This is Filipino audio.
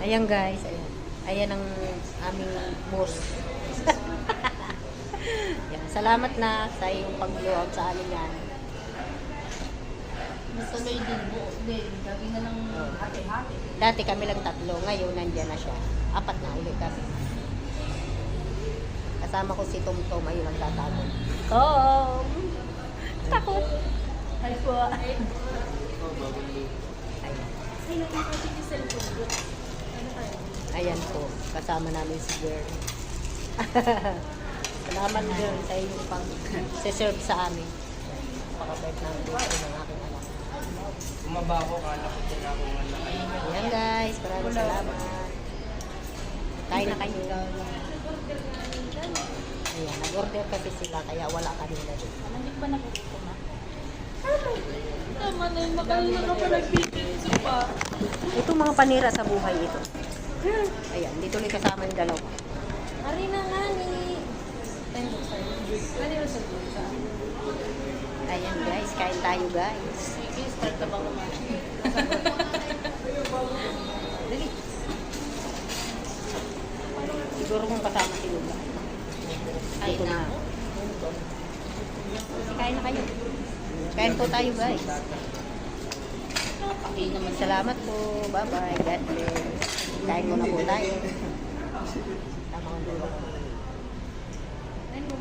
Ayan guys, ayan. Ayan ang aming boss. Yan. Salamat na sa iyong pag-blow out sa amin yan. Natuloy din buo din. Gabi na lang hati-hati. Dati kami lang tatlo, ngayon nandyan na siya. 4 na ulit kami. Kasama ko si Tom Tom, ayun ang tatago. Tom! Takot! Ay po. Ayan. Sino yung kasi yung cellphone? Ano tayo? Ayan po, kasama namin si girl. Salamat girl sa iyong pag-serve sa amin. Pakabait na ang buhay ng aking anak. Umaba ako, kala ko din ako nga na kayo. Ayan guys, maraming salamat. Kain na kayo. Ayan, nag-order kasi sila kaya wala kanila dito. Hindi ko ba nakukuha na? Tama na yung makalala ka pa nag-pizza pa. Ito mga panira sa buhay ito. Ayan, dito ulit kasama yung dalawa. Ari na nga ni. Ano yung sa bulsa? Ayan guys, kain tayo guys. Sige, start na ba kumain? Dali. Siguro kung kasama si Luga. Dito na. Kasi kain na kayo. Kain po tayo guys. Salamat po. Bye-bye. God bless. Kain muna po tayo. Tama ko dito. Ayun,